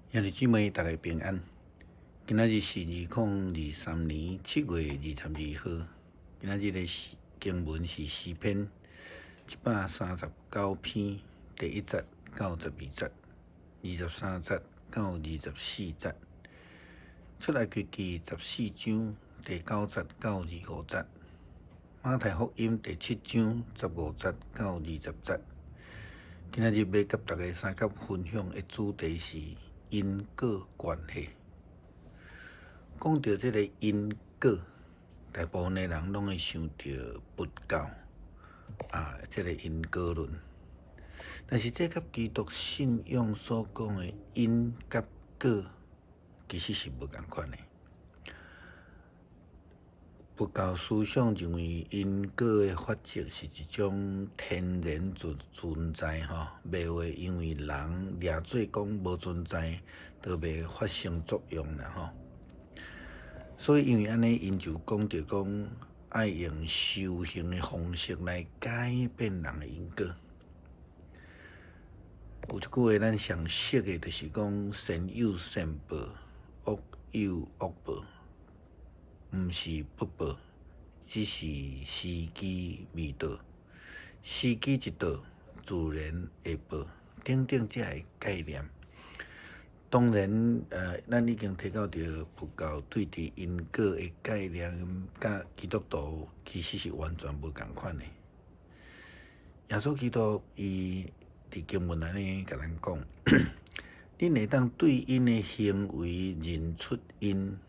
兄弟姊妹，大家平安。今仔日是2023年7月22号。今仔日的经文是诗篇139篇第1节到12节，23节到24节。出埃及记14章第9节到25节。马太福音第7章15节到20节。今仔日要甲大家三角分享的主题是因果关系。讲到这个因果，大部分的人拢会想到佛教这个因果论。但是这甲基督信仰所讲的因甲果，其实是无同款的。佛教思想认为因果的法则是一种天然存在袂话因为人掠做讲无存在，就袂发生作用啦所以因为安尼，因就讲着讲爱用修行的方式来改变人的因果。有一句话咱上熟的，就是讲善有善报，恶有恶报。毋是不报，只是时机未到。时机一到，自然会报。等等这个概念，当然，咱已经提到着佛教对伫因果的概念，甲基督徒其实是完全无共款的。耶稣基督伊伫经文安尼甲咱讲，恁会当对因的行为认出因。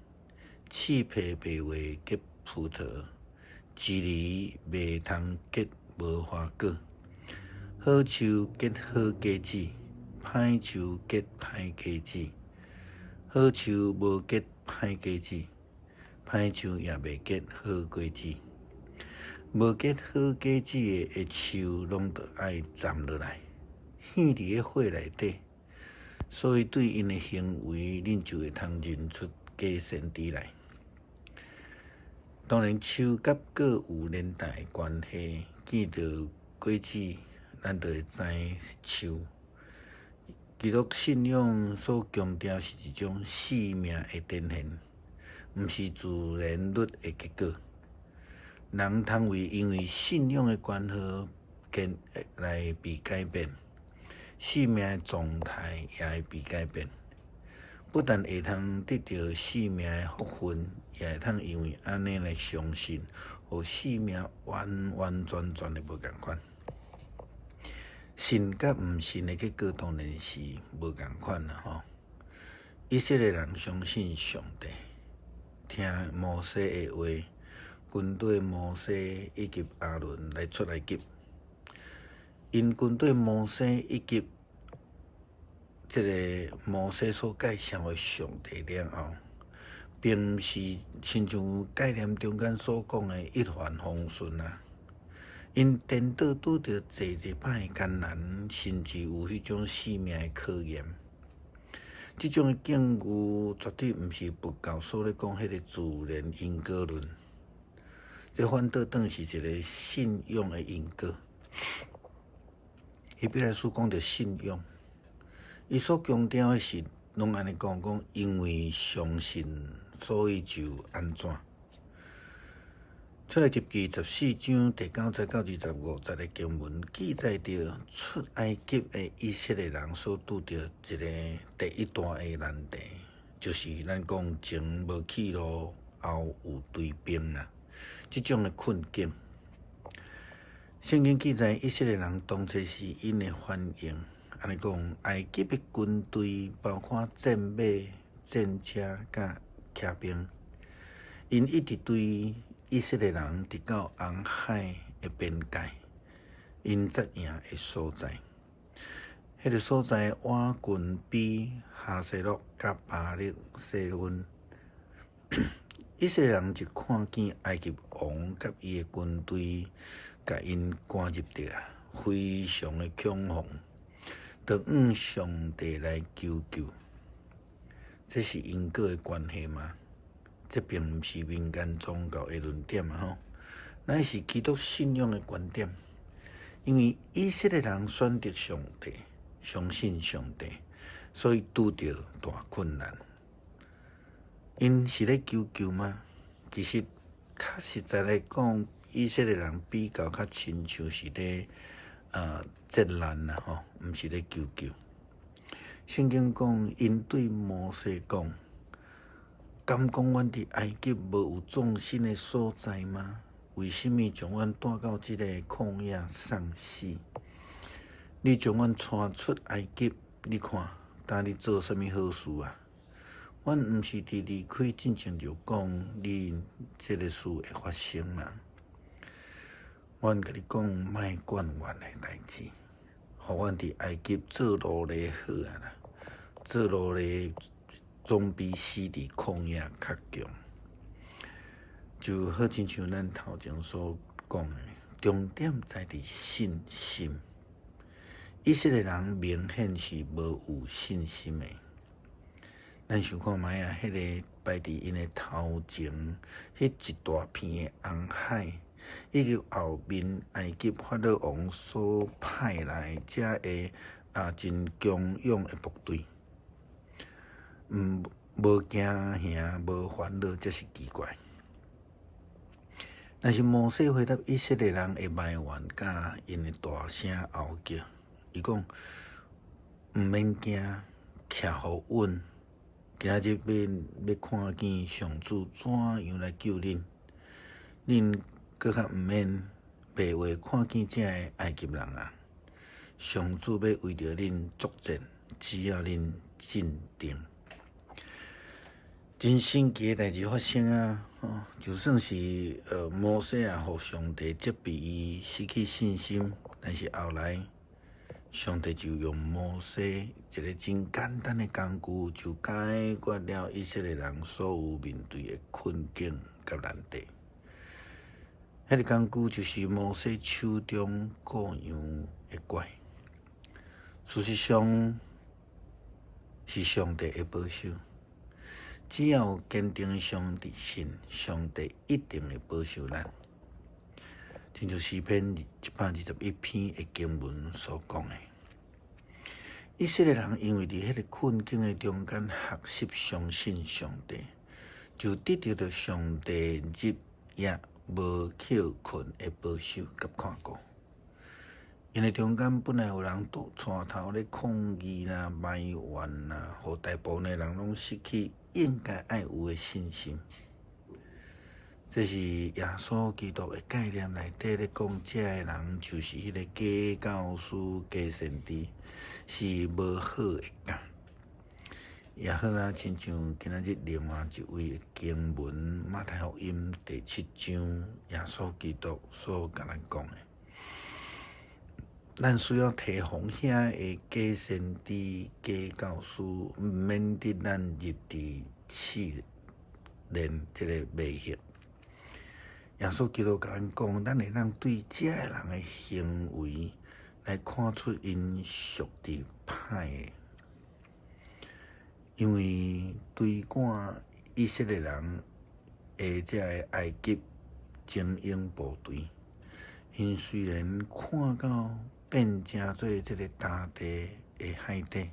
刺皮袂话结葡萄，一厘袂通结无花果。好树结好果子，歹树结歹果子。好树无结歹果子，歹树也袂结好果子。无结好果子的树，拢得爱斩落来，陷伫个火内底。所以对因的行为，恁就会通认出假善之来。当然，树甲果有连带的关系，见到果子，咱就会知树。基督信仰所强调是一种生命的展现，毋是自然律的结果。人通因为信仰的关系，来被改变，生命的状态也会被改变。不但会通得到生命的福分，也会通因为安尼来相信，和生命完全的无共款。信甲毋信的结果当然是无共款啦以色列人相信上帝，听摩西的话，军队摩西以及亚伦来出埃及，因军队摩西以及这个摩西所介绍的上帝了后，并毋是亲像概念中间所讲的一帆风顺因颠倒拄着侪摆的艰难，甚至有迄种生命的考验。这种的境遇绝对毋是佛教所咧讲迄个自然因果论，这反倒当是一个信仰的因果。希伯来书讲着信仰。伊所强调的是，拢安尼讲，因为相信，所以就安怎。出埃及记14章第9节到25节的经文记载着出埃及的以色列人所拄着一个第一大的难题，就是咱讲前无去路，后有追兵这种的困境。圣经记载以色列人当初是因的反应。安尼讲，埃及的军队包括战马、战车甲骑兵，因一直对以色列人直到红海的边界，因接应的所在。迄个所在瓦郡比哈西洛甲巴力西温，以色列人就看见埃及王甲伊的军队，甲因赶入着，非常的恐慌。就向上帝来求救，这是因果的关系吗？这并不是民间宗教的论点乃是基督信仰的观点。因为以色列人选择上帝，相信上帝，所以拄着大困难。因是咧求救吗？其实较实在来讲，以色列人比较较亲像是咧责难啦吼，毋是咧求救。圣经讲，因对摩西讲：敢讲阮伫埃及无有壮心的所在吗？为什么将阮带到即个旷野送死？你将阮带出埃及，你看，当你做啥物好事啊？阮毋是伫离开之前就讲，你即个事会发生嘛？阮甲你讲，莫管阮的代志，互阮伫埃及做奴隶好啊啦！做奴隶总比死伫旷野较强。就好亲像咱头前所讲的，重点在伫信心。以色列人明显是无有信心的。咱想看卖啊，迄个摆伫因的头前，迄一大片的红海，以及后面埃及法老王所派来遮个真强勇的部队，无惊吓，无烦恼，这是奇怪。但是摩西回答以色列人的埋怨，甲因的大声嚎叫，伊讲毋免惊，徛好稳。今日要看见上主怎样来救恁，恁搁较毋免白话看见这个埃及人啊！上主要为着恁作战，只要恁镇定。真神奇的代志发生啊！就算是摩西啊，互上帝责备伊失去信心，但是后来上帝就用摩西一个真简单的工具，就解决了以色列人所有面对的困境甲难题。迄个工具就是摩西手中各样的怪。事实上是上帝的保守。只要坚定上帝信，上帝一定会保守咱。亲像诗篇121篇的经文所讲的，以色列人因为伫迄个困境的中间学习相信上帝，就得到着上帝日夜无休困的保守甲看顾。因为中间本来有人带头咧抗议啦、埋怨啦，互大部分的人拢失去应该爱有的信心。这是耶稣基督的概念内底咧讲，这个人就是迄个假教师、假先知，是无好的教。也好啊，亲像今仔日另外一位经文马太福音第7章，耶稣基督所甲咱讲的。咱需要提防遐的假先知、假教师，免得咱入伫试炼这个迷惑。耶稣基督甲咱讲，咱会当对这个人的行为来看出因属伫歹的，因为对赶以色列人的这个埃及精英部队，因虽然看到变成做这个大地的海底，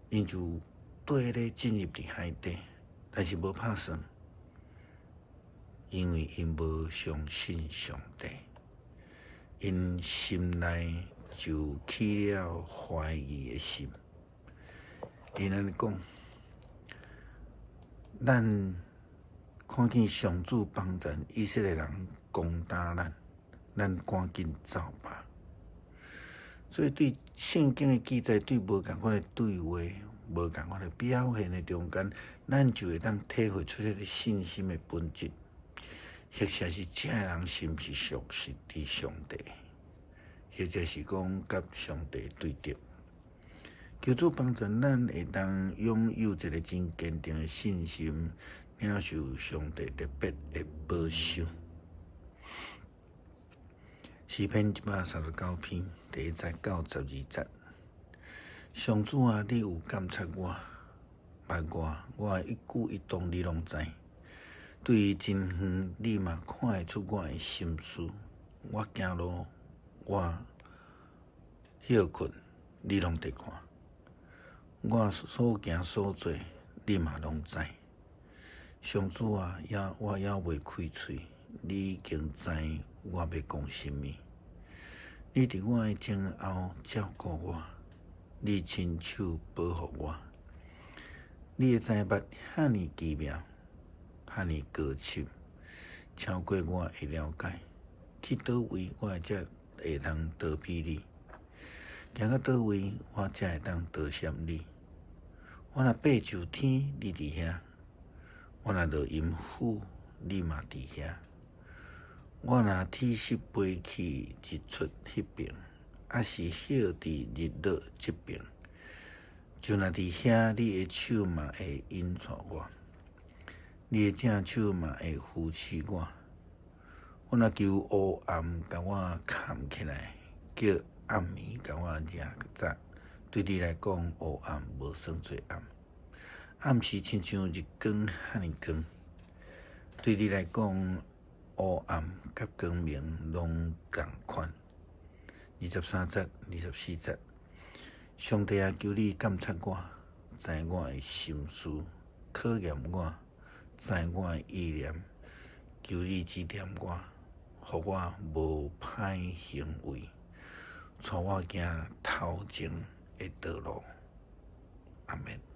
因就对咧进入伫海底，但是无拍算，因为因无相信上帝，因心内就起了怀疑的心。因安尼讲，咱看见上主帮助以色列人攻打咱赶紧走吧。所以对圣经的记载，对无共款的对话、无共款的表现的中间，咱就会当体会出迄个信心的本质。或者是这个人是毋是属实伫上帝，或者是讲甲上帝对着。求主帮助咱会当拥有一个真坚定的信心，领受上帝特别的保守。诗篇139篇第1节到12节，上主啊，你有监察我、捌我的一举一动你拢知。对于真远，你嘛看会出我的心思。我行路，我休困，你拢得看。我所行所做，你嘛拢知。上主啊，我还未开喙，你已经知我要讲甚物。你伫我的前后照顾我，你亲手保护我。你的知捌遐尼奇妙，遐尼高深，超过我的了解。去倒位，我才会当逃避你；行到倒位，我才会当逃闪你。我若爬上天，你伫遐；我若落阴府，你嘛伫遐。我若铁石飞去日出迄边，还是歇伫日落这边，就若伫遐，你的手嘛会引带我，你的正手嘛会扶持我。我若求黑暗甲我藏起来，叫暗暝甲我遮早。对你来讲，黑暗无算做暗，暗时亲像日光遐尼光。对你来讲，黑暗甲光明拢共款。23节、24节，上帝啊，求你监察我，知我的心思，考验我，知我的意念。求你指点我，互我无歹行为，带我行头前的道路。阿们。